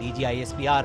DGISPR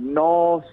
9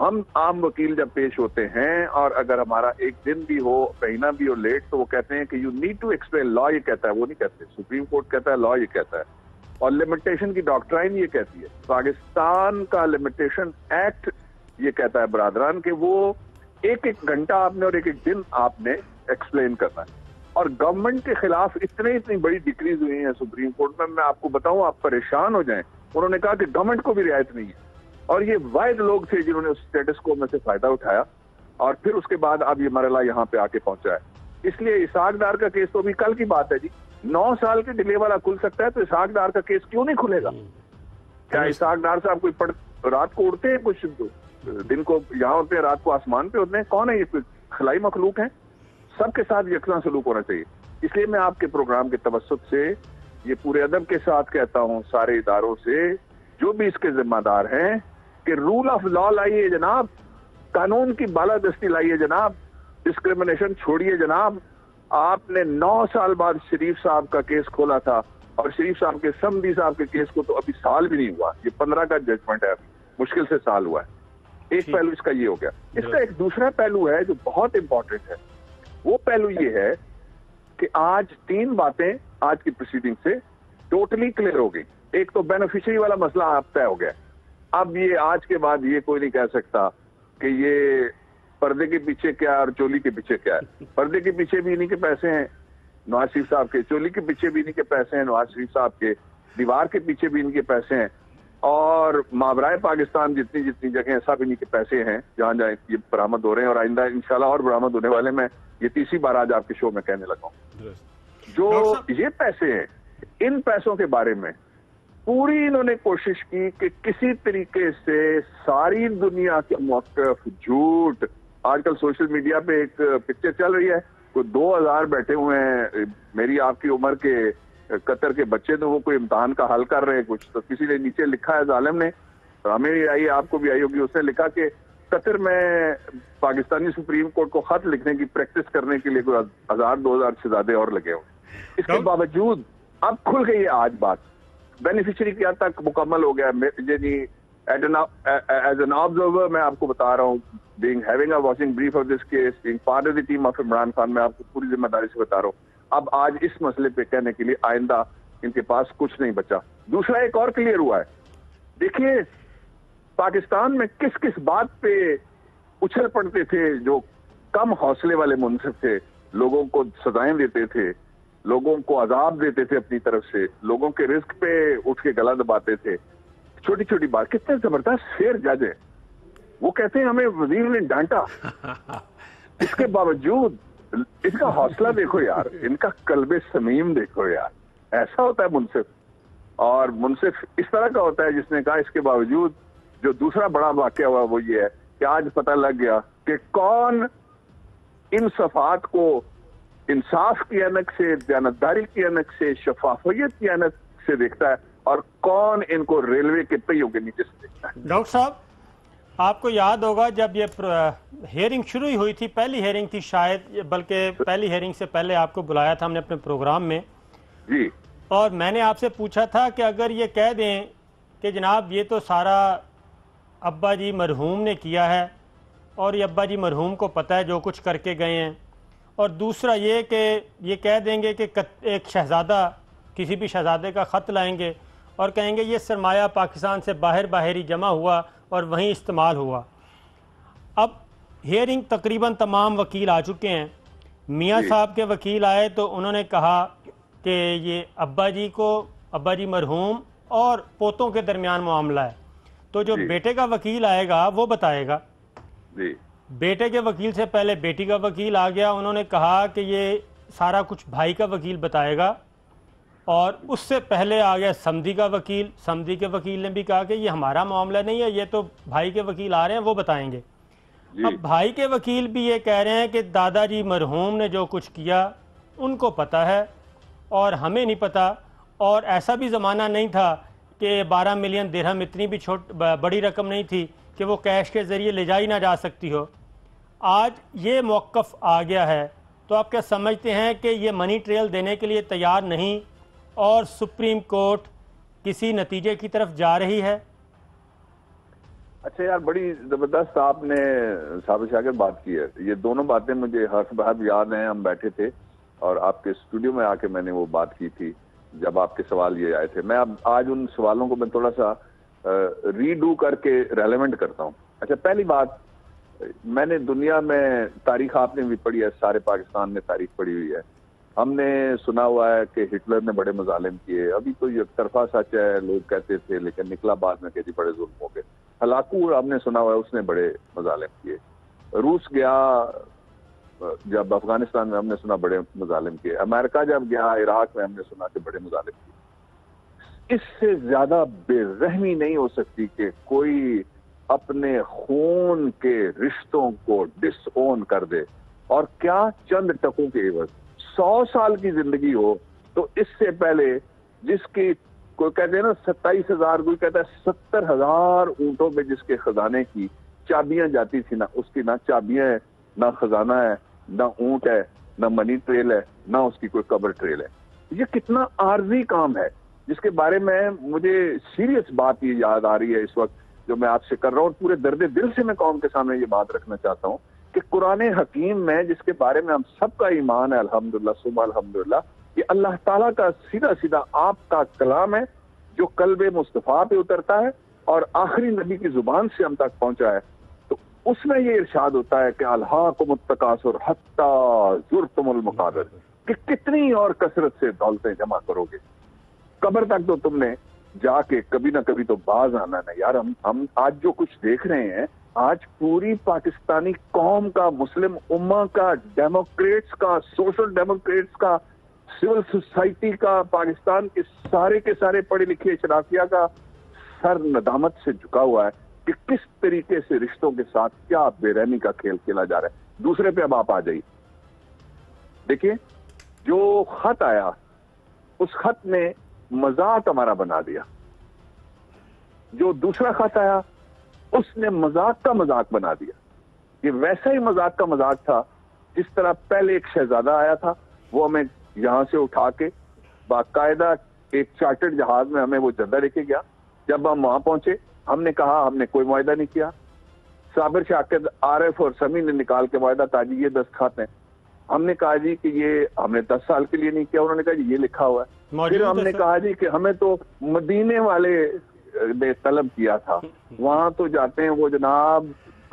ہم عام وکیل جب پیش ہوتے ہیں اور اگر ہمارا ایک دن بھی ہو مہینہ بھی ہو لیٹ تو وہ کہتے ہیں کہ یو نیڈ ٹو ایکسپلین. لا یہ کہتا ہے, وہ نہیں کہتے. سپریم کورٹ کہتا ہے, لا یہ کہتا ہے. اور لمیٹیشن کی ڈاکٹرائن یہ کہتی ہے, پاکستان کا لمیٹیشن ایکٹ یہ کہتا ہے برادران کہ وہ ایک ایک گھنٹہ آپ نے اور ایک ایک دن آپ نے ایکسپلین کرنا ہے. اور گورنمنٹ کے خلاف اتنی بڑی ڈکریز ہوئی ہیں سپریم کورٹ میں آپ کو بتاؤں آپ پریشان ہو جائیں. انہوں نے کہا کہ گورنمنٹ کو بھی رعایت نہیں ہے, اور یہ واحد لوگ تھے جنہوں نے اس اسٹیٹس کو میں سے فائدہ اٹھایا, اور پھر اس کے بعد اب یہ مرحلہ یہاں پہ آ کے پہنچا ہے. اس لیے اسحاق ڈار کا کیس تو ابھی کل کی بات ہے جی. 9 سال کے ڈیلے والا کھل سکتا ہے تو اسحاق ڈار کا کیس کیوں نہیں کھلے گا؟ کیا اسحاق ڈار صاحب کوئی رات کو اڑتے ہیں, کچھ دن کو یہاں ہوتے ہیں, رات کو آسمان پہ ہوتے ہیں؟ کون ہے یہ؟ کوئی خلائی مخلوق ہیں؟ سب کے ساتھ یکساں سلوک ہونا چاہیے. اس لیے میں آپ کے پروگرام کے توسط سے یہ پورے ادب کے ساتھ کہتا ہوں سارے اداروں سے جو بھی اس کے ذمہ دار ہیں کہ رول آف لا لائیے جناب, قانون کی بالادستی لائیے جناب, ڈسکریمنیشن چھوڑیے جناب. آپ نے 9 سال بعد شریف صاحب کا کیس کھولا تھا, اور شریف صاحب کے سمدی صاحب کے کیس کو تو ابھی سال بھی نہیں ہوا. یہ 15 کا ججمنٹ ہے, مشکل سے سال ہوا ہے. ایک پہلو اس کا یہ ہو گیا. اس کا ایک دوسرا پہلو ہے جو بہت امپورٹنٹ ہے. وہ پہلو یہ ہے کہ آج 3 باتیں آج کی پروسیڈنگ سے ٹوٹلی کلیئر ہو گئی. ایک تو بینیفیشری والا مسئلہ آپ طے ہو گیا. اب یہ آج کے بعد یہ کوئی نہیں کہہ سکتا کہ یہ پردے کے پیچھے کیا اور چولی کے پیچھے کیا ہے. پردے کے پیچھے بھی انہی کے پیسے ہیں نواز شریف صاحب کے, چولی کے پیچھے بھی انہی کے پیسے ہیں نواز شریف صاحب کے, دیوار کے پیچھے بھی ان کے پیسے ہیں, اور مابرائے پاکستان جتنی جگہیں سب انہی کے پیسے ہیں جہاں جہاں یہ برآمد ہو رہے ہیں, اور آئندہ انشاءاللہ اور برآمد ہونے والے. میں یہ تیسری بار آج آپ کے شو میں کہنے لگا ہوں. جو یہ پیسے ہیں ان پیسوں کے بارے میں پوری انہوں نے کوشش کی کہ کسی طریقے سے ساری دنیا کے موقف جھوٹ. آج کل سوشل میڈیا پہ ایک پکچر چل رہی ہے, کوئی 2000 بیٹھے ہوئے ہیں میری آپ کی عمر کے قطر کے بچے, تو وہ کوئی امتحان کا حل کر رہے ہیں کچھ. تو کسی نے نیچے لکھا ہے ظالم نے, ہمیں بھی آئی آپ کو بھی آئی ہوگی, اس نے لکھا کہ قطر میں پاکستانی سپریم کورٹ کو خط لکھنے کی پریکٹس کرنے کے لیے کوئی 1000-2000 شہزادے اور لگے ہوئے. اس کے باوجود اب کھل گئی ہے آج بات. بینیفیشری کیا تک مکمل ہو گیا. ایز این آبزرور میں آپ کو بتا رہا ہوں, having a watching brief of this case, being part of the team of Imran Khan, میں آپ کو پوری ذمہ داری سے بتا رہا ہوں. اب آج اس مسئلے پہ کہنے کے لیے آئندہ ان کے پاس کچھ نہیں بچا. دوسرا ایک اور کلیئر ہوا ہے. دیکھیے پاکستان میں کس کس بات پہ اچھل پڑتے تھے جو کم حوصلے والے منصف تھے, لوگوں کو سزائیں دیتے تھے, لوگوں کو عذاب دیتے تھے اپنی طرف سے, لوگوں کے رزق پہ اٹھ کے گلا دباتے تھے. چھوٹی چھوٹی بات. کتنے زبردست فیئر جج ہے. وہ کہتے ہیں ہمیں وزیر نے ڈانٹا, اس کے باوجود اس کا حوصلہ دیکھو یار, ان کا قلب سمیم دیکھو یار. ایسا ہوتا ہے منصف, اور منصف اس طرح کا ہوتا ہے جس نے کہا اس کے باوجود. جو دوسرا بڑا واقعہ ہوا وہ یہ ہے کہ آج پتہ لگ گیا کہ کون ان صفحات کو انصاف کی اینک سے, دیانتداری کی اینک سے, شفافیت کی اینک سے دیکھتا ہے, اور کون ان کو ریلوے کے پہیوں کے نیچے سے دیکھتا ہے. ڈاکٹر صاحب آپ کو یاد ہوگا جب یہ ہیئرنگ شروع ہوئی تھی, پہلی ہیئرنگ تھی شاید, بلکہ پہلی ہیئرنگ سے پہلے آپ کو بلایا تھا ہم نے اپنے پروگرام میں جی, اور میں نے آپ سے پوچھا تھا کہ اگر یہ کہہ دیں کہ جناب یہ تو سارا ابا جی مرحوم نے کیا ہے, اور یہ ابا جی مرحوم کو پتہ ہے جو کچھ کر کے گئے ہیں, اور دوسرا یہ کہ یہ کہہ دیں گے کہ ایک شہزادہ کسی بھی شہزادے کا خط لائیں گے اور کہیں گے یہ سرمایہ پاکستان سے باہر ہی جمع ہوا اور وہیں استعمال ہوا. اب ہیئرنگ تقریباً تمام وکیل آ چکے ہیں. میاں صاحب کے وکیل آئے تو انہوں نے کہا کہ یہ ابا جی مرحوم اور پوتوں کے درمیان معاملہ ہے. تو جو بیٹے کا وکیل آئے گا وہ بتائے گا. بیٹے کے وکیل سے پہلے بیٹی کا وکیل آ گیا, انہوں نے کہا کہ یہ سارا کچھ بھائی کا وکیل بتائے گا, اور اس سے پہلے آ گیا سمدھی کا وکیل. سمدھی کے وکیل نے بھی کہا کہ یہ ہمارا معاملہ نہیں ہے, یہ تو بھائی کے وکیل آ رہے ہیں وہ بتائیں گے. اب بھائی کے وکیل بھی یہ کہہ رہے ہیں کہ دادا جی مرحوم نے جو کچھ کیا ان کو پتہ ہے اور ہمیں نہیں پتہ, اور ایسا بھی زمانہ نہیں تھا کہ 12 ملین درہم اتنی بھی بڑی رقم نہیں تھی کہ وہ کیش کے ذریعے لے جائی نہ جا سکتی ہو. آج یہ موقف آ گیا ہے تو آپ کیا سمجھتے ہیں کہ یہ منی ٹریل دینے کے لیے تیار نہیں اور سپریم کورٹ کسی نتیجے کی طرف جا رہی ہے؟ اچھا یار، بڑی زبردست آپ نے صابر شاہ کے بات کی ہے. یہ دونوں باتیں مجھے حرف بحرف یاد ہیں. ہم بیٹھے تھے اور آپ کے اسٹوڈیو میں آ کے میں نے وہ بات کی تھی جب آپ کے سوال یہ آئے تھے. میں اب آج ان سوالوں کو میں تھوڑا سا ریڈو کر کے ریلیونٹ کرتا ہوں. اچھا، پہلی بات، میں نے دنیا میں تاریخ آپ نے بھی پڑھی ہے، سارے پاکستان نے تاریخ پڑھی ہوئی ہے. ہم نے سنا ہوا ہے کہ ہٹلر نے بڑے مظالم کیے. ابھی تو یہ طرفہ سچ ہے، لوگ کہتے تھے، لیکن نکلا بعد میں کہ جی بڑے ظلم ہو گئے. ہلاکو ہم نے سنا ہوا ہے، اس نے بڑے مظالم کیے. روس گیا جب افغانستان میں، ہم نے سنا بڑے مظالم کیے. امریکہ جب گیا عراق میں، ہم نے سنا کہ بڑے مظالم کیے. اس سے زیادہ بے رحمی نہیں ہو سکتی کہ کوئی اپنے خون کے رشتوں کو ڈس اون کر دے. اور کیا چند ٹکوں کے عوض 100 سال کی زندگی ہو. تو اس سے پہلے جس کی کوئی کہتے ہیں نا 27,000، کوئی کہتا ہے 70,000 اونٹوں میں جس کے خزانے کی چابیاں جاتی تھی، نہ اس کی نہ چابیاں ہے، نہ خزانہ ہے، نہ اونٹ ہے، نہ منی ٹریل ہے، نہ اس کی کوئی قبر ٹریل ہے. یہ کتنا عارضی کام ہے جس کے بارے میں مجھے سیریس بات یہ یاد آ رہی ہے اس وقت جو میں آپ سے کر رہا ہوں. اور پورے درد دل سے میں قوم کے سامنے یہ بات رکھنا چاہتا ہوں کہ قرآن حکیم میں، جس کے بارے میں ہم سب کا ایمان ہے الحمدللہ ثم الحمدللہ، یہ اللہ تعالیٰ کا سیدھا سیدھا آپ کا کلام ہے جو قلب مصطفیٰ پہ اترتا ہے اور آخری نبی کی زبان سے ہم تک پہنچا ہے. تو اس میں یہ ارشاد ہوتا ہے کہ الہاکم التکاثر حتی زرتم المقابر، کہ کتنی اور کثرت سے دولتیں جمع کرو گے، قبر تک تو تم نے جا کے کبھی نہ کبھی تو باز آنا ہے. یار ہم آج جو کچھ دیکھ رہے ہیں، آج پوری پاکستانی قوم کا، مسلم امہ کا، ڈیموکریٹس کا، سوشل ڈیموکریٹس کا، سول سوسائٹی کا، پاکستان کے سارے پڑھے لکھے اشرافیہ کا سر ندامت سے جھکا ہوا ہے کہ کس طریقے سے رشتوں کے ساتھ کیا بے رحمی کا کھیل کھیلا جا رہا ہے. دوسرے پہ اب آپ آ جائیے. دیکھیے، جو خط آیا اس خط نے مذاق ہمارا بنا دیا. جو دوسرا خط آیا اس نے مذاق کا مذاق بنا دیا. یہ ویسا ہی مذاق کا مذاق تھا جس طرح پہلے ایک شہزادہ آیا تھا، وہ ہمیں یہاں سے اٹھا کے باقاعدہ ایک چارٹرڈ جہاز میں ہمیں وہ جدہ لے کے گیا. جب ہم وہاں پہنچے، ہم نے کہا ہم نے کوئی معاہدہ نہیں کیا. صابر شاکر، عارف اور سمی نے نکال کے معاہدہ تھا جی یہ 10 خط ہیں. ہم نے کہا جی کہ یہ ہم نے 10 سال کے لیے نہیں کیا. انہوں نے کہا جی یہ لکھا ہوا ہے. پھر ہم نے کہا جی کہ ہمیں تو مدینے والے نے طلب کیا تھا، وہاں تو جاتے ہیں وہ جناب،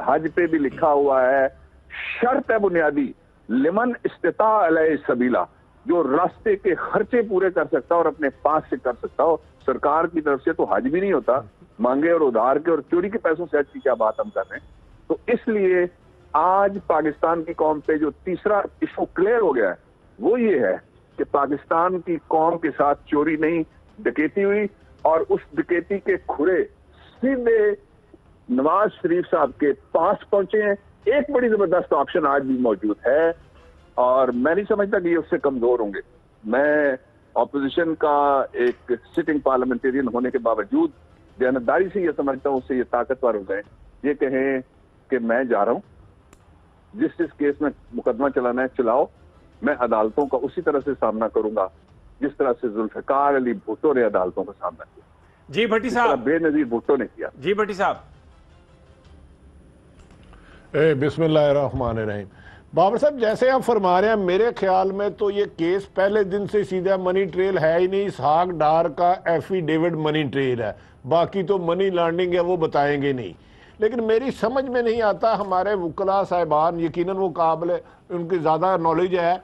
حج پہ بھی لکھا ہوا ہے شرط ہے بنیادی لمن استطاع علیہ سبیلا، جو راستے کے خرچے پورے کر سکتا اور اپنے پاس سے کر سکتا ہو. سرکار کی طرف سے تو حج بھی نہیں ہوتا، مانگے اور ادھار کے اور چوری کے پیسوں سے حج کی کیا بات ہم کر رہے ہیں. تو اس لیے آج پاکستان کی قوم پہ جو تیسرا ایشو کلیئر ہو گیا ہے وہ یہ ہے کہ پاکستان کی قوم کے ساتھ چوری نہیں، ڈکیتی ہوئی، اور اس ڈکیتی کے کھرے سیدھے نواز شریف صاحب کے پاس پہنچے ہیں. ایک بڑی زبردست آپشن آج بھی موجود ہے اور میں نہیں سمجھتا کہ یہ اس سے کمزور ہوں گے. میں اپوزیشن کا ایک سٹنگ پارلیمنٹرین ہونے کے باوجود دیانتداری سے یہ سمجھتا ہوں اس سے یہ طاقتور ہو گئے، یہ کہیں کہ میں جا رہا ہوں، جس کیس میں مقدمہ چلانا ہے چلاؤ، میں عدالتوں کا اسی طرح سے سامنا کروں گا جس طرح سے ذوالفقار علی بھٹو نے عدالتوں کا سامنا کیا. جی بھٹی صاحب، بے نظیر بھٹو نے کیا. جی بھٹی صاحب. بسم اللہ الرحمن الرحیم. بابر صاحب، جیسے آپ فرما رہے ہیں، میرے خیال میں تو یہ کیس پہلے دن سے سیدھا منی ٹریل ہے ہی نہیں. اسحاق ڈار کا ایفیڈیوٹ منی ٹریل ہے، باقی تو منی لانڈنگ ہے وہ بتائیں گے نہیں. لیکن میری سمجھ میں نہیں آتا، ہمارے وکلاء صاحبان یقیناً وہ قابل، ان کی زیادہ نالج ہے،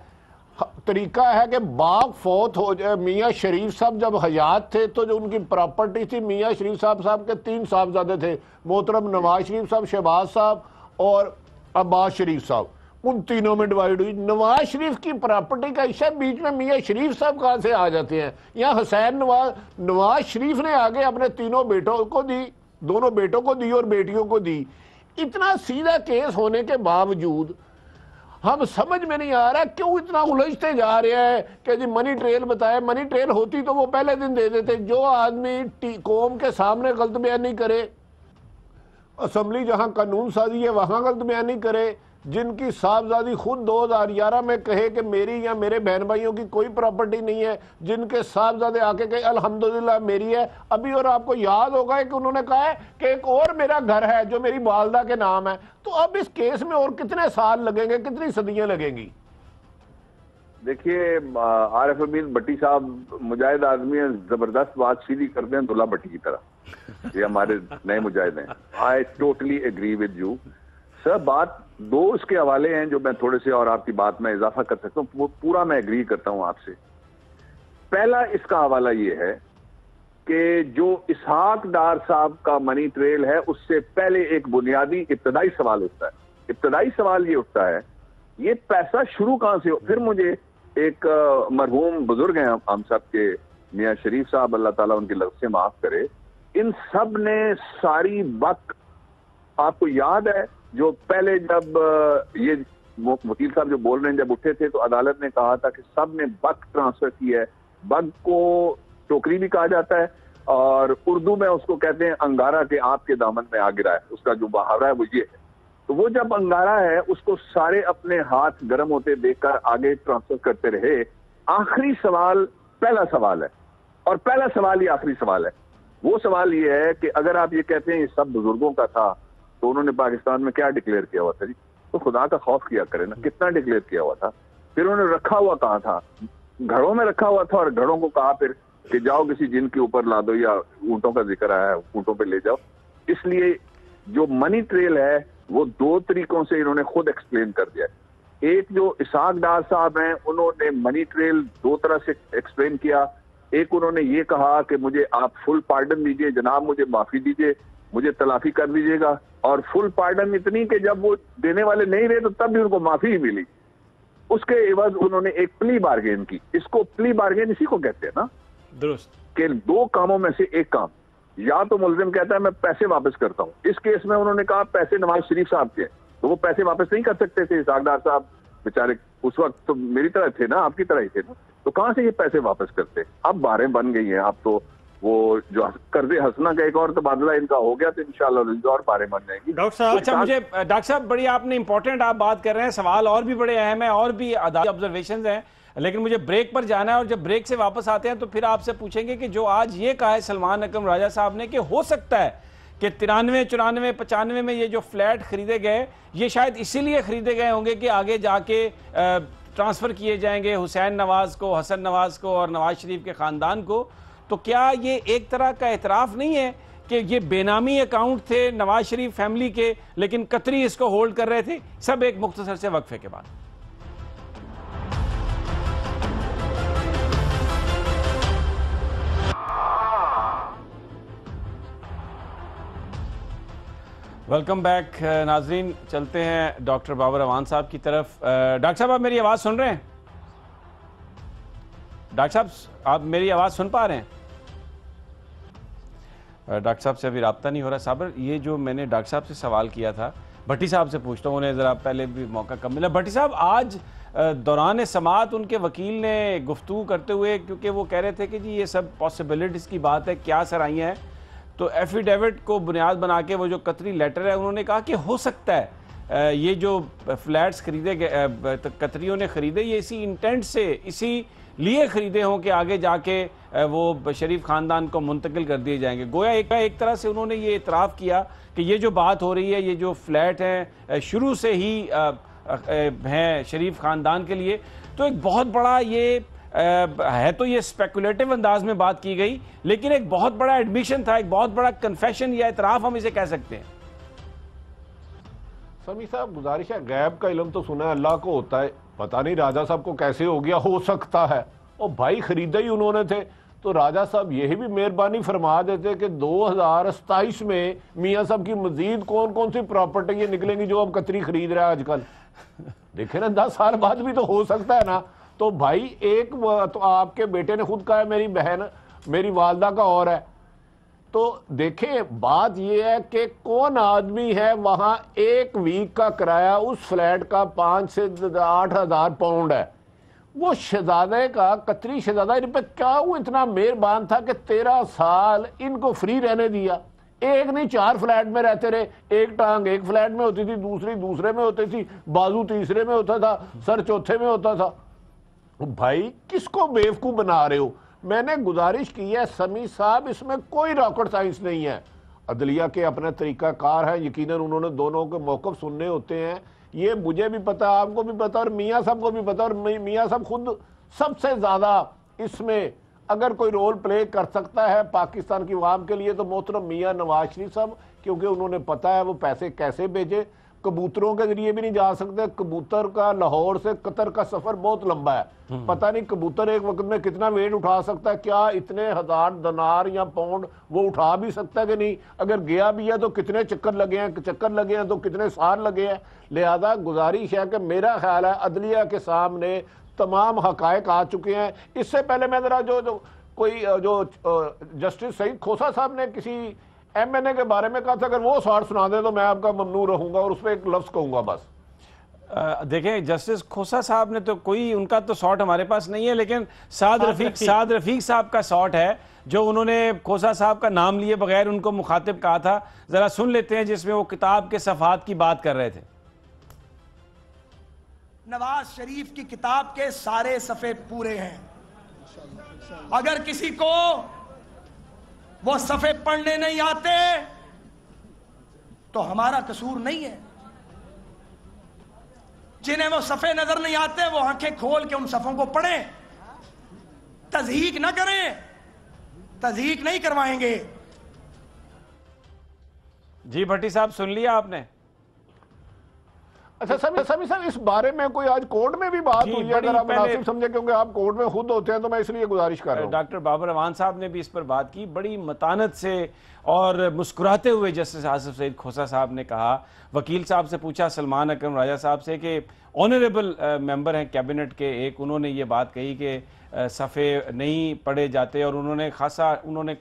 طریقہ ہے کہ باپ فوت ہو جائے. میاں شریف صاحب جب حیات تھے تو جو ان کی پراپرٹی تھی، میاں شریف صاحب کے 3 صاحبزادے تھے، محترم نواز شریف صاحب، شہباز صاحب اور عباس شریف صاحب، ان تینوں میں ڈیوائیڈ ہوئی. نواز شریف کی پراپرٹی کا حصہ بیچ میں میاں شریف صاحب کہاں سے آ جاتے ہیں؟ یا حسین نواز شریف نے آگے اپنے تینوں بیٹوں کو دی، دونوں بیٹوں کو دی اور بیٹیوں کو دی. اتنا سیدھا کیس ہونے کے باوجود ہم سمجھ میں نہیں آ رہا کیوں اتنا الجھتے جا رہے ہیں کہ جی منی ٹریل بتائے. منی ٹریل ہوتی تو وہ پہلے دن دے دیتے. جو آدمی قوم کے سامنے غلط بیانی کرے، اسمبلی جہاں قانون سازی ہے وہاں غلط بیانی کرے، جن کی صاحبزادی خود 2011 میں کہے کہ میری یا میرے بہن بھائیوں کی کوئی پراپرٹی نہیں ہے، جن کے صاحبزادے آ کے کہے الحمدللہ میری ہے. ابھی اور آپ کو یاد ہوگا کہ انہوں نے کہا ہے کہ ایک اور میرا گھر ہے جو میری والدہ کے نام ہے. تو اب اس کیس میں اور کتنے سال لگیں گے، کتنی صدیاں لگیں گی؟ دیکھیے عارف امین بٹی صاحب مجاہد آدمی ہیں، زبردست بات سیدھی کرتے ہیں دلہا بٹی کی طرح. یہ ہمارے نئے مجاہد ہیں. I totally agree with you sir. بات دو اس کے حوالے ہیں جو میں تھوڑے سے اور آپ کی بات میں اضافہ کر سکتا ہوں، وہ پورا میں ایگری کرتا ہوں آپ سے. پہلا اس کا حوالہ یہ ہے کہ جو اسحاق ڈار صاحب کا منی ٹریل ہے اس سے پہلے ایک بنیادی ابتدائی سوال اٹھتا ہے. ابتدائی سوال یہ اٹھتا ہے یہ پیسہ شروع کہاں سے ہو. پھر مجھے ایک مرحوم بزرگ ہیں ہم سب کے میاں شریف صاحب، اللہ تعالیٰ ان کے لفظ سے معاف کرے، ان سب نے ساری وقت، آپ کو یاد ہے جو پہلے جب یہ وکیل صاحب جو بول رہے ہیں جب اٹھے تھے تو عدالت نے کہا تھا کہ سب نے بک ٹرانسفر کی ہے. بگ کو ٹوکری بھی کہا جاتا ہے اور اردو میں اس کو کہتے ہیں انگارہ کے آپ کے دامن میں آ گرا ہے. اس کا جو محاورہ ہے وہ یہ ہے. تو وہ جب انگارہ ہے اس کو سارے اپنے ہاتھ گرم ہوتے دیکھ کر آگے ٹرانسفر کرتے رہے. آخری سوال پہلا سوال ہے اور پہلا سوال ہی آخری سوال ہے. وہ سوال یہ ہے کہ اگر آپ یہ کہتے ہیں یہ سب بزرگوں کا تھا تو انہوں نے پاکستان میں کیا ڈکلیئر کیا ہوا تھا؟ جی تو خدا کا خوف کیا کرے نا، کتنا ڈکلیئر کیا ہوا تھا؟ پھر انہوں نے رکھا ہوا کہاں تھا؟ گھڑوں میں رکھا ہوا تھا اور گھڑوں کو کہا پھر کہ جاؤ کسی جن کے اوپر لا دو، یا اونٹوں کا ذکر آیا ہے اونٹوں پہ لے جاؤ. اس لیے جو منی ٹریل ہے وہ دو طریقوں سے انہوں نے خود ایکسپلین کر دیا. ایک جو اسحاق ڈار صاحب ہیں انہوں نے منی ٹریل دو طرح سے ایکسپلین کیا. ایک انہوں نے یہ کہا کہ مجھے آپ فل پارڈن دیجئے جناب، مجھے معافی دیجئے، مجھے تلافی کر دیجئے گا. اور فل پارڈن اتنی کہ جب وہ دینے والے نہیں رہے تو تب بھی ان کو معافی ہی ملی. اس کے عوض انہوں نے ایک پلی بارگین کی. اس کو پلی بارگین اسی کو کہتے ہیں نا، درست، کہ دو کاموں میں سے ایک کام یا تو ملزم کہتا ہے میں پیسے واپس کرتا ہوں. اس کیس میں انہوں نے کہا پیسے نواز شریف صاحب کے، تو وہ پیسے واپس نہیں کر سکتے تھے. اسحاق ڈار صاحب بیچارے اس وقت تو میری طرح تھے نا، آپ کی طرح ہی تھے نا، تو کہاں سے یہ پیسے واپس کرتے؟ اب باریں بن گئی ہیں. اب تو وہ جو قرض حسنہ کا ایک اور تبادلہ ان کا ہو گیا تو انشاءاللہ اور باریں بن جائیں گی. ڈاکٹر صاحب اچھا مجھے ڈاکٹر صاحب بڑی آپ نے امپورٹنٹ آپ بات کر رہے ہیں، سوال اور بھی بڑے اہم ہیں اور بھی عدالتی آبزرویشنز ہیں، لیکن مجھے بریک پر جانا ہے اور جب بریک سے واپس آتے ہیں تو پھر آپ سے پوچھیں گے کہ جو آج یہ کہا ہے سلمان اکرم راجہ صاحب نے کہ ہو سکتا ہے کہ 93, 94, 95 میں یہ جو فلیٹ خریدے گئے یہ شاید اسی لیے خریدے گئے ہوں گے کہ آگے جا کے ٹرانسفر کیے جائیں گے حسین نواز کو، حسن نواز کو اور نواز شریف کے خاندان کو. تو کیا یہ ایک طرح کا اعتراف نہیں ہے کہ یہ بے نامی اکاؤنٹ تھے نواز شریف فیملی کے لیکن قطری اس کو ہولڈ کر رہے تھے؟ سب ایک مختصر سے وقفے کے بعد. ویلکم بیک ناظرین، چلتے ہیں ڈاکٹر بابر اعوان صاحب کی طرف. ڈاکٹر صاحب آپ میری آواز سن رہے ہیں؟ ڈاکٹر صاحب آپ میری آواز سن پا رہے ہیں؟ ڈاکٹر صاحب سے ابھی رابطہ نہیں ہو رہا. صابر یہ جو میں نے ڈاکٹر صاحب سے سوال کیا تھا، بھٹی صاحب سے پوچھتا ہوں، انہیں ذرا پہلے بھی موقع کم ملا. بھٹی صاحب آج دوران سماعت ان کے وکیل نے گفتگو کرتے ہوئے، کیونکہ وہ کہہ رہے تھے کہ جی یہ سب پاسبلٹیز کی بات ہے، کیا سر آئی ہیں، تو ایفیڈیوٹ کو بنیاد بنا کے وہ جو قطری لیٹر ہے انہوں نے کہا کہ ہو سکتا ہے یہ جو فلیٹس خریدے گئے قطریوں نے خریدے یہ اسی انٹینٹ سے، اسی لیے خریدے ہوں کہ آگے جا کے وہ شریف خاندان کو منتقل کر دیے جائیں گے. گویا ایک طرح سے انہوں نے یہ اعتراف کیا کہ یہ جو بات ہو رہی ہے، یہ جو فلیٹ ہیں شروع سے ہی ہیں شریف خاندان کے لیے. تو ایک بہت بڑا یہ ہے، تو یہ اسپیکولیٹو انداز میں بات کی گئی، لیکن ایک بہت بڑا ایڈمیشن تھا، ایک بہت بڑا کنفیشن یا اعتراف ہم اسے کہہ سکتے ہیں. سمی صاحب گزارش ہے، غیب کا علم تو سنا ہے اللہ کو ہوتا ہے، پتہ نہیں راجہ صاحب کو کیسے ہو گیا، ہو سکتا ہے. اور بھائی خریدے ہی انہوں نے تھے تو راجہ صاحب یہی بھی مہربانی فرما دیتے کہ 2027 میں میاں صاحب کی مزید کون کون سی پراپرٹی یہ نکلیں گی جو اب قطری خرید رہا ہے آج کل. دیکھیں نا 10 سال بعد بھی تو ہو سکتا ہے نا. تو بھائی ایک تو آپ کے بیٹے نے خود کہا ہے میری بہن میری والدہ کا اور ہے. تو دیکھیں بات یہ ہے کہ کون آدمی ہے وہاں ایک ویک کا کرایہ اس فلیٹ کا 5 سے 8 ہزار پاؤنڈ ہے. وہ شہزادے کا قطری شہزادہ ان پہ کیا وہ اتنا مہربان تھا کہ 13 سال ان کو فری رہنے دیا. ایک نہیں 4 فلیٹ میں رہتے رہے, ایک ٹانگ ایک فلیٹ میں ہوتی تھی, دوسری دوسرے میں ہوتی تھی, بازو تیسرے میں ہوتا تھا, سر چوتھے میں ہوتا تھا. بھائی کس کو بیوقوف بنا رہے ہو؟ میں نے گزارش کی ہے سمیع صاحب, اس میں کوئی راکٹ سائنس نہیں ہے. عدلیہ کے اپنے طریقہ کار ہیں, یقیناً انہوں نے دونوں کے موقف سننے ہوتے ہیں, یہ مجھے بھی پتا, آپ کو بھی پتا, اور میاں صاحب کو بھی پتا, اور میاں صاحب خود سب سے زیادہ اس میں اگر کوئی رول پلے کر سکتا ہے پاکستان کی عوام کے لیے تو محترم میاں نواز شریف صاحب, کیونکہ انہوں نے پتا ہے وہ پیسے کیسے بھیجے. کبوتروں کے ذریعے بھی نہیں جا سکتے, کبوتر کا لاہور سے قطر کا سفر بہت لمبا ہے, پتہ نہیں کبوتر ایک وقت میں کتنا ویٹ اٹھا سکتا ہے, کیا اتنے 1000 دینار یا پاؤنڈ وہ اٹھا بھی سکتا ہے کہ نہیں, اگر گیا بھی ہے تو کتنے چکر لگے ہیں تو کتنے سال لگے ہیں. لہذا گزارش ہے کہ میرا خیال ہے عدلیہ کے سامنے تمام حقائق آ چکے ہیں. اس سے پہلے میں ذرا جو جسٹس سعید کھوسہ صاحب نے کسی ایم این اے کے بارے میں کہا تھا, اگر وہ شارٹ سنا دے تو میں آپ کا ممنوع رہوں گا, اور اس پہ ایک لفظ کہوں گا بس. دیکھیں جسٹس کھوسہ صاحب نے تو کوئی, ان کا تو سارٹ ہمارے پاس نہیں ہے, لیکن سعد رفیق صاحب کا سارٹ ہے جو انہوں نے کھوسہ صاحب کا نام لیے بغیر ان کو مخاطب کہا تھا. ذرا سن لیتے ہیں جس میں وہ کتاب کے صفحات کی بات کر رہے تھے. نواز شریف کی کتاب کے سارے صفحے پورے ہیں, اگر کسی کو وہ صفحے پڑھنے نہیں آتے تو ہمارا قصور نہیں ہے. جنہیں وہ صفحے نظر نہیں آتے وہ آنکھیں کھول کے ان صفحوں کو پڑھیں, تضحیق نہ کریں, تضحیق نہیں کروائیں گے. جی بھٹی صاحب سن لیا آپ نے. اچھا سمیع صاحب اس بارے میں کوئی آج کورٹ میں بھی بات ہوئی ہے, اگر آپ مناسب سمجھیں, کیونکہ آپ کورٹ میں خود ہوتے ہیں تو میں اس لیے گزارش کر رہا ہوں. ڈاکٹر بابر امان صاحب نے بھی اس پر بات کی, بڑی متانت سے اور مسکراتے ہوئے جسٹس آصف سعید کھوسہ صاحب نے کہا, وکیل صاحب سے پوچھا سلمان اکرم راجہ صاحب سے کہ آنریبل ممبر ہیں کیبنٹ کے ایک, انہوں نے یہ بات کہی کہ صفحے نہیں پڑھے جاتے, اور انہوں نے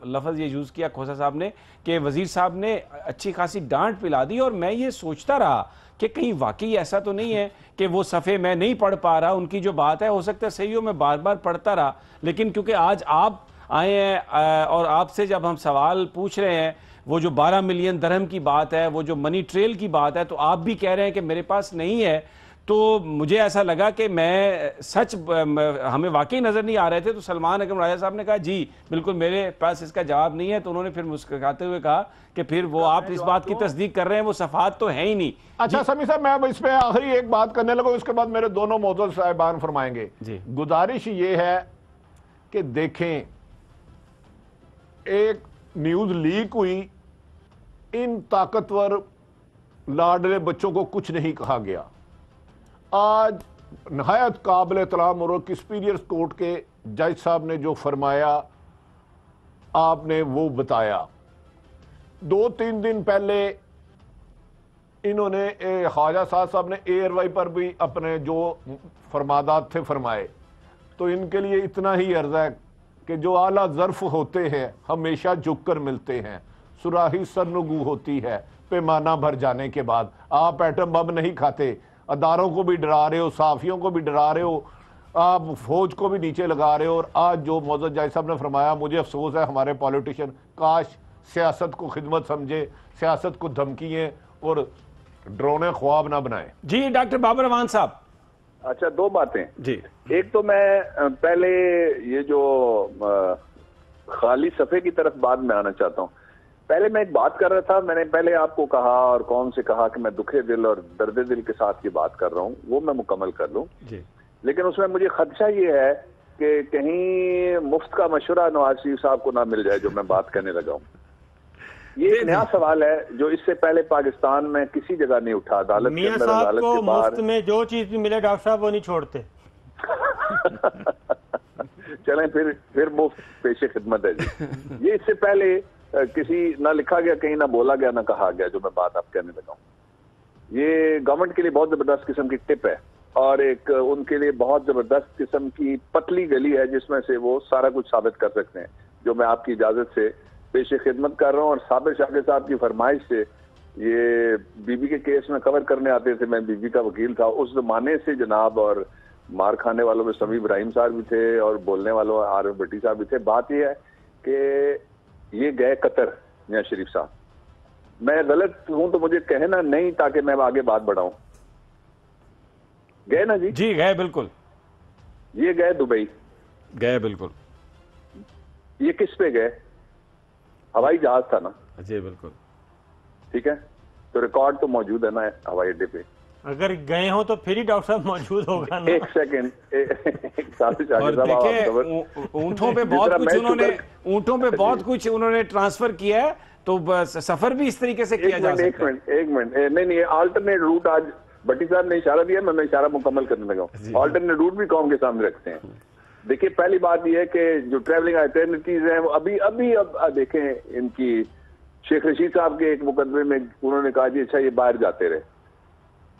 لفظ یہ یوز کیا کھوسہ صاحب نے کہ وزیر صاحب نے اچھی خاصی ڈانٹ پلا دی, اور میں یہ سوچتا رہا کہ کہیں واقعی ایسا تو نہیں ہے کہ وہ صفحے میں نہیں پڑھ پا رہا, ان کی جو بات ہے ہو سکتا ہے صحیح ہو, میں بار بار پڑھتا رہا, لیکن کیونکہ آج آپ آئے ہیں اور آپ سے جب ہم سوال پوچھ رہے ہیں, وہ جو 12 ملین درہم کی بات ہے, وہ جو منی ٹریل کی بات ہے, تو آپ بھی کہہ رہے ہیں کہ میرے پاس نہیں ہے, تو مجھے ایسا لگا کہ میں سچ ہمیں واقعی نظر نہیں آ رہے تھے. تو سلمان اکرم راجہ صاحب نے کہا جی بالکل میرے پاس اس کا جواب نہیں ہے, تو انہوں نے پھر مسکراتے ہوئے کہا کہ پھر وہ آپ اس بات کی تصدیق کر رہے ہیں, وہ صفحات تو ہیں ہی نہیں. اچھا سمیع صاحب میں اس پہ آخری ایک بات کرنے لگا, اس کے بعد میرے دونوں معزز صاحبان فرمائیں گے. گزارش یہ ہے کہ دیکھیں, ایک نیوز لیک ہوئی, ان طاقتور لاڈلے بچوں کو کچھ نہیں کہا گیا. آج نہایت قابل احترام اور سپیریئر کورٹ کے جج صاحب نے جو فرمایا آپ نے وہ بتایا. 2-3 دن پہلے انہوں نے خواجہ صاحب نے ایئر وائی پر بھی اپنے جو فرمادات تھے فرمائے, تو ان کے لیے اتنا ہی عرض ہے کہ جو اعلیٰ ظرف ہوتے ہیں ہمیشہ جھک کر ملتے ہیں, سراہی سرنگو ہوتی ہے پیمانہ بھر جانے کے بعد. آپ ایٹم بم نہیں کھاتے, اداروں کو بھی ڈرا رہے ہو, صحافیوں کو بھی ڈرا رہے ہو, آپ فوج کو بھی نیچے لگا رہے ہو. اور آج جو معزز جج صاحب نے فرمایا, مجھے افسوس ہے ہمارے پولیٹیشین کاش سیاست کو خدمت سمجھے, سیاست کو دھمکیے اور ڈرونے خواب نہ بنائیں. جی ڈاکٹر بابر امان صاحب. اچھا 2 باتیں. جی ایک تو میں پہلے یہ جو خالی صفحے کی طرف بعد میں آنا چاہتا ہوں. پہلے میں ایک بات کر رہا تھا, میں نے پہلے آپ کو کہا اور قوم سے کہا کہ میں دکھے دل اور درد دل کے ساتھ یہ بات کر رہا ہوں, وہ میں مکمل کر لوں. لیکن اس میں مجھے خدشہ یہ ہے کہ کہیں مفت کا مشورہ نواز شریف صاحب کو نہ مل جائے جو میں بات کرنے لگا ہوں. یہ ایک نیا سوال ہے جو اس سے پہلے پاکستان میں کسی جگہ نہیں اٹھا. عدالت کے اندر, عدالت کے باہر, مفت میں جو چیز بھی ملے ڈاکٹر صاحب وہ نہیں چھوڑتے. چلیں پھر مفت پیش خدمت ہے جی. یہ اس سے پہلے کسی نہ لکھا گیا, کہیں نہ بولا گیا, نہ کہا گیا جو میں بات آپ کہنے لگا ہوں. یہ گورنمنٹ کے لیے بہت زبردست قسم کی ٹپ ہے, اور ایک ان کے لیے بہت زبردست قسم کی پتلی گلی ہے جس میں سے وہ سارا کچھ ثابت کر سکتے ہیں, جو میں آپ کی اجازت سے پیش خدمت کر رہا ہوں. اور صابر شاکر صاحب کی فرمائش سے یہ بی بی کے کیس میں کور کرنے آتے تھے, میں بی بی کا وکیل تھا اس زمانے سے جناب, اور مار کھانے والوں میں سمیع ابراہیم صاحب بھی تھے اور بولنے والوں عارف بھٹی صاحب بھی تھے. بات یہ ہے کہ یہ گئے قطر میاں شریف صاحب. میں غلط ہوں تو مجھے کہنا نہیں تاکہ میں آگے بات بڑھاؤں. گئے نا جی؟ جی گئے بالکل. یہ گئے دبئی. گئے بالکل. یہ کس پہ گئے؟ ہوائی جہاز تھا نا. جی بالکل. ٹھیک ہے, تو ریکارڈ تو موجود ہے نا ہوائی اڈے پہ. اگر گئے ہوں تو پھر ہی ڈاکٹر صاحب موجود ہوگا نا. ایک سیکنڈ. اور دیکھیں اونٹوں پہ بہت کچھ انہوں نے ٹرانسفر کیا ہے, تو سفر بھی اس طریقے سے کیا جا سکتا ہے. ایک منٹ نہیں, آلٹرنیٹ روٹ آج بٹی صاحب نے اشارہ دیا, میں اشارہ مکمل کرنے لگا ہوں. آلٹرنیٹ روٹ بھی قوم کے سامنے رکھتے ہیں. دیکھیے پہلی بات یہ ہے کہ جو ٹریولنگ الٹرنیٹیز ہیں وہ ابھی اب دیکھیں ان کی شیخ رشید صاحب کے ایک مقدمے میں انہوں نے کہا جی اچھا یہ باہر جاتے رہے,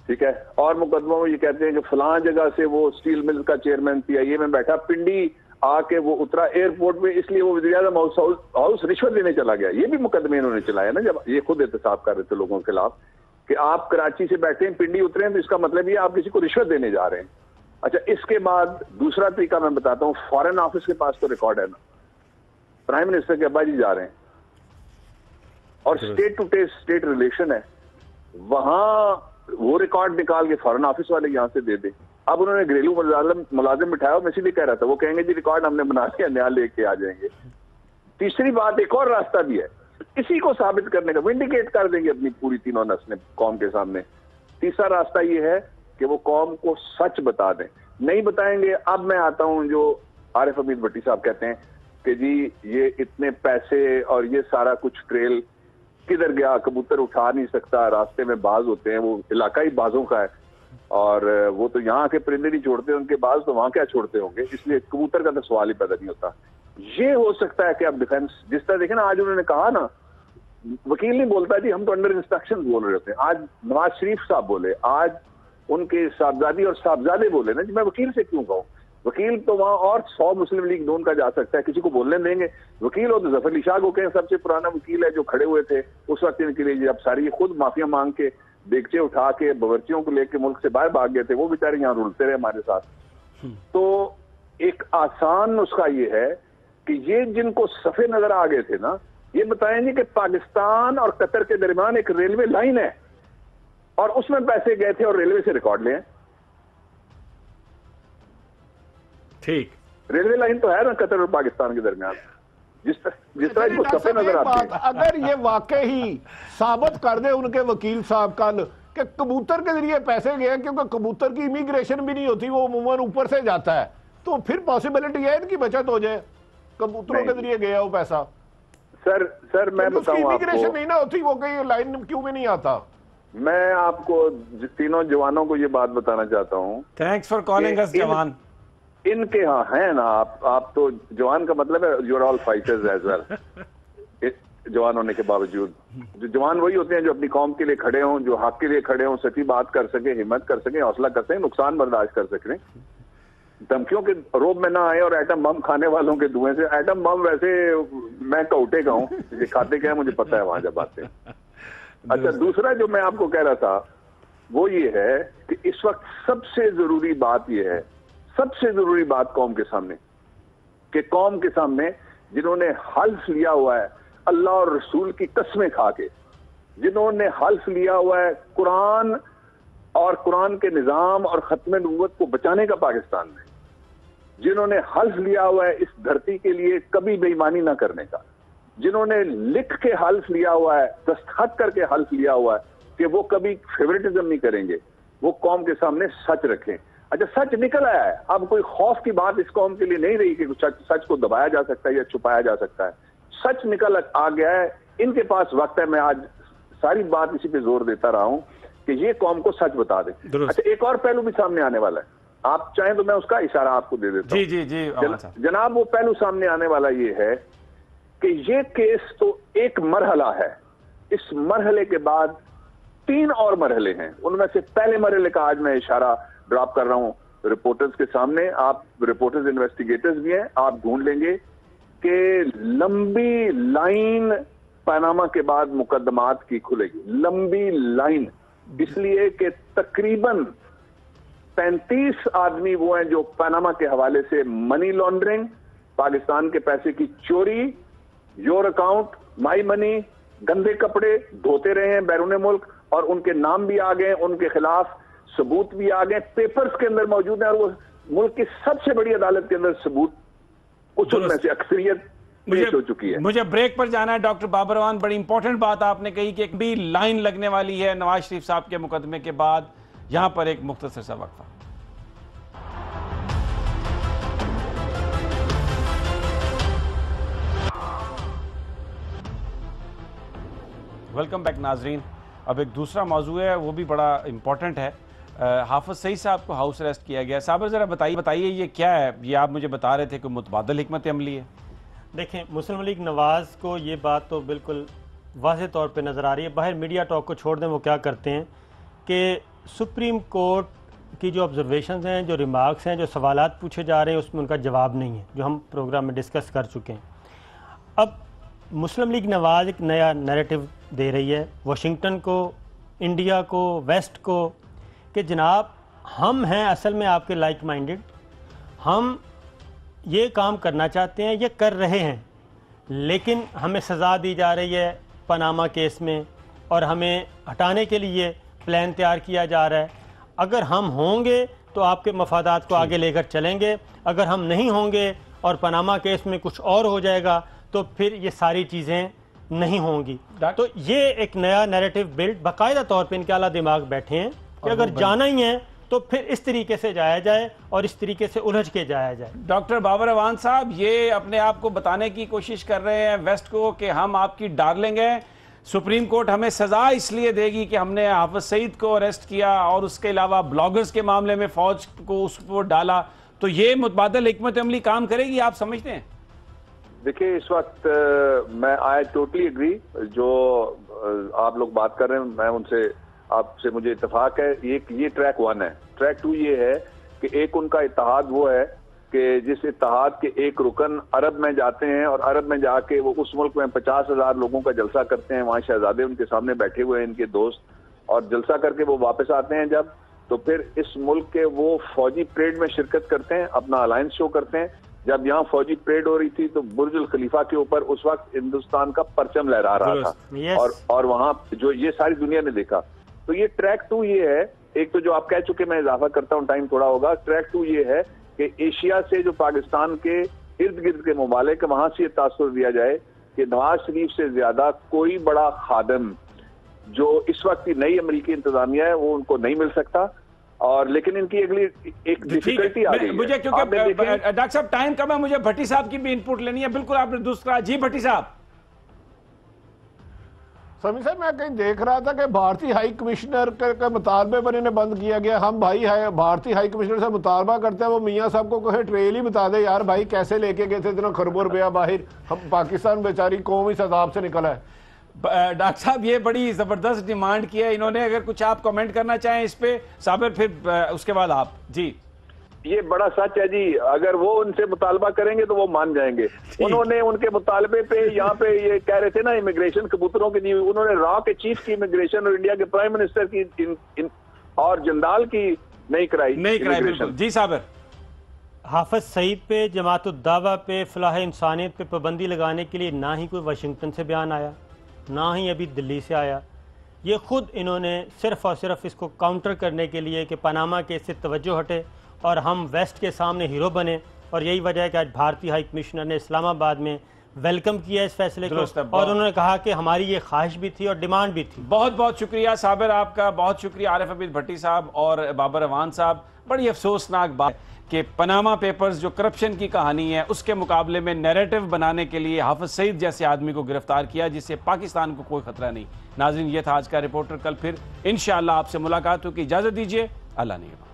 ٹھیک ہے, اور مقدموں میں یہ کہتے ہیں کہ فلاں جگہ سے وہ اسٹیل مل کا چیئرمین PIA میں بیٹھا, پنڈی آ کے وہ اترا ایئرپورٹ میں, اس لیے وہ وزیر اعظم ہاؤس رشوت دینے چلا گیا. یہ بھی مقدمے انہوں نے چلایا نا, جب یہ خود احتساب کر رہے تھے لوگوں کے خلاف کہ آپ کراچی سے بیٹھے ہیں پنڈی اترے ہیں, تو اس کا مطلب یہ آپ کسی کو رشوت دینے جا رہے ہیں. اچھا اس کے بعد دوسرا طریقہ میں بتاتا ہوں, فارن آفس کے پاس تو ریکارڈ ہے نا, پرائم منسٹر کے ابا جی جا رہے ہیں اور اسٹیٹ ٹو اسٹیٹ ریلیشن ہے, وہاں وہ ریکارڈ نکال کے فارن آفس والے یہاں سے دے دیں. اب انہوں نے گھریلو ملازم بٹھایا, میں اسی لیے کہہ رہا تھا, وہ کہیں گے جی ریکارڈ ہم نے بنا لیا, نیا لے کے آ جائیں گے. تیسری بات ایک اور راستہ بھی ہے اسی کو ثابت کرنے کا, ونڈیکیٹ کر دیں گے اپنی پوری تینوں نسلیں قوم کے سامنے. تیسرا راستہ یہ ہے کہ وہ قوم کو سچ بتا دیں. نہیں بتائیں گے. اب میں آتا ہوں جو عارف حمید بھٹی صاحب کہتے ہیں کہ جی یہ اتنے پیسے اور یہ سارا کچھ ٹریل کدھر گیا, کبوتر اٹھا نہیں سکتا, راستے میں باز ہوتے ہیں, وہ علاقائی بازوں کا ہے, اور وہ تو یہاں کے پرندے نہیں چھوڑتے, ان کے باز تو وہاں کیا چھوڑتے ہوں گے, اس لیے کبوتر کا تو سوال ہی پیدا نہیں ہوتا. یہ ہو سکتا ہے کہ اب ڈیفینس جس طرح دیکھیں نا, آج انہوں نے کہا نا, وکیل نہیں بولتا جی ہم تو انڈر انسٹرکشن بول رہے ہوتے ہیں. آج نواز شریف صاحب بولے, آج ان کے صاحبزادی اور صاحبزادے بولے نا, جی میں وکیل سے کیوں کہوں, وکیل تو وہاں اور 100 مسلم لیگ نون کا جا سکتا ہے, کسی کو بولنے دیں گے. وکیل ہو تو ظفر علی شاہ کو کہیں, سب سے پرانا وکیل ہے جو کھڑے ہوئے تھے اس وقت ان کے لیے, اب ساری خود معافیا مانگ کے دیگچے اٹھا کے باورچیوں کو لے کے ملک سے باہر بھاگ گئے تھے, وہ بیچارے یہاں رولتے رہے ہمارے ساتھ. تو ایک آسان نسخہ یہ ہے کہ یہ جن کو صفے نظر آ گئے تھے نا, یہ بتائیں گے کہ پاکستان اور قطر کے درمیان ایک ریلوے لائن ہے اور اس میں پیسے گئے تھے اور ریلوے سے ریکارڈ لیں. ٹھیک, ریلوے لائن تو ہے نا قطر اور پاکستان کے درمیان, جس طرح ان کو صفے نظر آتے ہیں. اگر یہ واقعی ثابت کر دے ان کے وکیل صاحب کل کہ کبوتر کے ذریعے پیسے گئے, کیونکہ کبوتر کی امیگریشن بھی نہیں ہوتی, وہ عموماً اوپر سے جاتا ہے, تو پھر پاسبلٹی ہے ان کی بچت ہو جائے, کبوتروں کے ذریعے گیا وہ پیسہ. سر میں بتاؤں آپ کو, نہیں نہ ہوتی وہ کہیں لائن کیوں میں نہیں آتا. میں آپ کو تینوں جوانوں کو یہ بات بتانا چاہتا ہوں. تھینکس فار کالنگ اس جوان. ان کے ہاں ہیں نا, آپ تو جوان کا مطلب ہے you are all fighters as well. جوان ہونے کے باوجود جو جوان وہی ہوتے ہیں جو اپنی قوم کے لیے کھڑے ہوں, جو حق کے لیے کھڑے ہوں, سچی بات کر سکیں, ہمت کر سکیں, حوصلہ کر سکیں, نقصان برداشت کر سکیں, دھمکیوں کے روب میں نہ آئے, اور ایٹم بم کھانے والوں کے دھوئیں سے. ایٹم بم ویسے میں کوٹے کا ہوں, یہ کھاتے کیا ہے مجھے پتا ہے وہاں جب آتے ہیں. اچھا دوسرا جو میں آپ کو کہہ رہا تھا وہ یہ ہے کہ اس وقت سب سے ضروری بات یہ ہے, سب سے ضروری بات قوم کے سامنے, کہ قوم کے سامنے جنہوں نے حلف لیا ہوا ہے اللہ اور رسول کی قسمیں کھا کے, جنہوں نے حلف لیا ہوا ہے قرآن اور قرآن کے نظام اور ختم نبوت کو بچانے کا پاکستان میں, جنہوں نے حلف لیا ہوا ہے اس دھرتی کے لیے کبھی بے ایمانی نہ کرنے کا, جنہوں نے لکھ کے حلف لیا ہوا ہے, دستخط کر کے حلف لیا ہوا ہے کہ وہ کبھی فیوریٹزم نہیں کریں گے, وہ قوم کے سامنے سچ رکھیں. اچھا سچ نکل آیا ہے, اب کوئی خوف کی بات اس قوم کے لیے نہیں رہی کہ سچ کو دبایا جا سکتا ہے یا چھپایا جا سکتا ہے. سچ نکل آ گیا ہے, ان کے پاس وقت ہے. میں آج ساری بات اسی پہ زور دیتا رہا ہوں کہ یہ قوم کو سچ بتا دیں. اچھا ایک اور پہلو بھی سامنے آنے والا ہے, آپ چاہیں تو میں اس کا اشارہ آپ کو دے دیتا ہوں. جی جناب, وہ پہلو سامنے آنے والا یہ ہے کہ یہ کیس تو ایک مرحلہ ہے, اس مرحلے کے بعد 3 اور مرحلے ہیں. ان میں سے پہلے مرحلے کا آج میں اشارہ ڈراپ کر رہا ہوں رپورٹرز کے سامنے. آپ رپورٹرز انویسٹیگیٹرز بھی ہیں, آپ ڈھونڈ لیں گے کہ لمبی لائن پاناما کے بعد مقدمات کی کھلے گی. لمبی لائن اس لیے کہ تقریباً 35 آدمی وہ ہیں جو پاناما کے حوالے سے منی لانڈرنگ, پاکستان کے پیسے کی چوری, یور اکاؤنٹ, مائی منی, گندے کپڑے دھوتے رہے ہیں بیرون ملک اور ان کے نام بھی آ گئے, ان کے خلاف ثبوت بھی آ گئے, پیپرز کے اندر موجود ہیں, اور وہ ملک کی سب سے بڑی عدالت کے اندر ثبوت کچھ ان میں سے اکثریت پیش ہو چکی ہے. مجھے بریک پر جانا ہے. ڈاکٹر بابر اعوان, بڑی امپورٹنٹ بات آپ نے کہی کہ ایک بھی لائن لگنے والی ہے نواز شریف صاحب کے مقدمے کے بعد. یہاں پر ایک مختصر سا وقفہ. ویلکم بیک ناظرین. اب ایک دوسرا موضوع ہے, وہ بھی بڑا امپورٹنٹ ہے. حافظ سعید صاحب کو ہاؤس اریسٹ کیا گیا. صابر ذرا بتائیے یہ کیا ہے؟ یہ آپ مجھے بتا رہے تھے کہ متبادل حکمت عملی ہے. دیکھیں, مسلم لیگ نواز کو یہ بات تو بالکل واضح طور پہ نظر آ رہی ہے. باہر میڈیا ٹاک کو چھوڑ دیں, وہ کیا کرتے ہیں کہ سپریم کورٹ کی جو آبزرویشنز ہیں, جو ریمارکس ہیں, جو سوالات پوچھے جا رہے ہیں, اس میں ان کا جواب نہیں ہے, جو ہم پروگرام میں ڈسکس کر چکے ہیں. اب مسلم لیگ نواز ایک نیا نیریٹو دے رہی ہے واشنگٹن کو, انڈیا کو, ویسٹ کو, کہ جناب ہم ہیں اصل میں آپ کے لائک مائنڈڈ, ہم یہ کام کرنا چاہتے ہیں, یہ کر رہے ہیں, لیکن ہمیں سزا دی جا رہی ہے پاناما کیس میں, اور ہمیں ہٹانے کے لیے پلان تیار کیا جا رہا ہے. اگر ہم ہوں گے تو آپ کے مفادات کو آگے لے کر چلیں گے, اگر ہم نہیں ہوں گے اور پاناما کیس میں کچھ اور ہو جائے گا تو پھر یہ ساری چیزیں نہیں ہوں گی. تو یہ ایک نیا نیریٹو بلڈ باقاعدہ طور پہ ان کے اعلیٰ دماغ بیٹھے ہیں کہ اگر جانا ہی ہے تو پھر اس طریقے سے جایا جائے اور اس طریقے سے الجھ کے جایا جائے. ڈاکٹر بابر اعوان صاحب یہ اپنے آپ کو بتانے کی کوشش کر رہے ہیں ویسٹ کو کہ ہم آپ کی ڈارلنگ ہیں, سپریم کورٹ ہمیں سزا اس لیے دے گی کہ ہم نے حافظ سعید کو اریسٹ کیا اور اس کے علاوہ بلاگرز کے معاملے میں فوج کو اس کو ڈالا, تو یہ متبادل حکمت عملی کام کرے گی آپ سمجھتے ہیں؟ دیکھیں اس وقت میں آئی ٹوٹلی اگری, جو آپ لوگ بات کر رہے ہیں میں ان سے آپ سے مجھے اتفاق ہے. یہ ٹریک 1 ہے. ٹریک 2 یہ ہے کہ ایک ان کا اتحاد وہ ہے کہ جس اتحاد کے ایک رکن عرب میں جاتے ہیں اور عرب میں جا کے وہ اس ملک میں 50,000 لوگوں کا جلسہ کرتے ہیں, وہاں شہزادے ان کے سامنے بیٹھے ہوئے ہیں ان کے دوست, اور جلسہ کر کے وہ واپس آتے ہیں جب, تو پھر اس ملک کے وہ فوجی پریڈ میں شرکت کرتے ہیں, اپنا الائنس شو کرتے ہیں. جب یہاں فوجی پریڈ ہو رہی تھی تو برج الخلیفہ کے اوپر اس وقت ہندوستان کا پرچم لہرا رہا تھا, اور وہاں جو یہ ساری دنیا نے دیکھا. تو یہ ٹریک 2 یہ ہے, ایک تو جو آپ کہہ چکے, میں اضافہ کرتا ہوں, ٹائم تھوڑا ہوگا. ٹریک 2 یہ ہے کہ ایشیا سے جو پاکستان کے ارد گرد کے ممالک, وہاں سے یہ تاثر دیا جائے کہ نواز شریف سے زیادہ کوئی بڑا خادم جو اس وقت کی نئی امریکی انتظامیہ ہے وہ ان کو نہیں مل سکتا. اور لیکن ان کی اگلی ایک ڈیفیکلٹی آ گئی ہے. مجھے کیونکہ ڈاکٹر صاحب ٹائم کم ہے, مجھے بھٹی صاحب کی بھی انپوٹ لینی ہے. بالکل آپ نے دوسرا. جی بھٹی صاحب. سمی صاحب میں کہیں دیکھ رہا تھا کہ بھارتی ہائی کمشنر کے مطالبے پر انہیں بند کیا گیا. ہم بھائی بھارتی ہائی کمشنر سے مطالبہ کرتے ہیں, وہ میاں صاحب کو کوئی ٹریل ہی بتا دے یار بھائی کیسے لے کے گئے تھے اتنا خربوں روپیہ باہر, ہم پاکستان بیچاری قوم اس عذاب سے نکلا ہے. ڈاکٹر صاحب یہ بڑی زبردست ڈیمانڈ کی ہے انہوں نے, اگر کچھ آپ کمنٹ کرنا چاہیں اس پہ. صابر پھر اس کے بعد آپ. جی یہ بڑا سچ ہے جی, اگر وہ ان سے مطالبہ کریں گے تو وہ مان جائیں گے. انہوں نے ان کے مطالبے پہ یہاں پہ یہ کہہ رہے تھے نا امیگریشن کبوتروں کی دی, انہوں نے را کے چیف کی امیگریشن اور انڈیا کے پرائم منسٹر کی اور جندال کی نہیں کرائی. جی صابر. حافظ سعید پہ, جماعت الدعوہ پہ, فلاح انسانیت پہ پابندی لگانے کے لیے نہ ہی کوئی واشنگٹن سے بیان آیا, نہ ہی ابھی دلی سے آیا. یہ خود انہوں نے صرف اور صرف اس کو کاؤنٹر کرنے کے لیے کہ پاناما کیس سے توجہ ہٹے اور ہم ویسٹ کے سامنے ہیرو بنے, اور یہی وجہ ہے کہ آج بھارتی ہائی کمشنر نے اسلام آباد میں ویلکم کیا اس فیصلے کو, اور انہوں نے کہا کہ ہماری یہ خواہش بھی تھی اور ڈیمانڈ بھی تھی. بہت بہت شکریہ صابر آپ کا, بہت شکریہ عارف عبید بھٹی صاحب اور بابر اعوان صاحب. بڑی افسوسناک بات کہ پاناما پیپرز جو کرپشن کی کہانی ہے اس کے مقابلے میں نیریٹو بنانے کے لیے حافظ سعید جیسے آدمی کو گرفتار کیا جس سے پاکستان کو کوئی خطرہ نہیں. ناظرین یہ تھا آج کا رپورٹر. کل پھر انشاءاللہ آپ سے ملاقات ہوگی. اجازت دیجیے. اللہ نگہبان.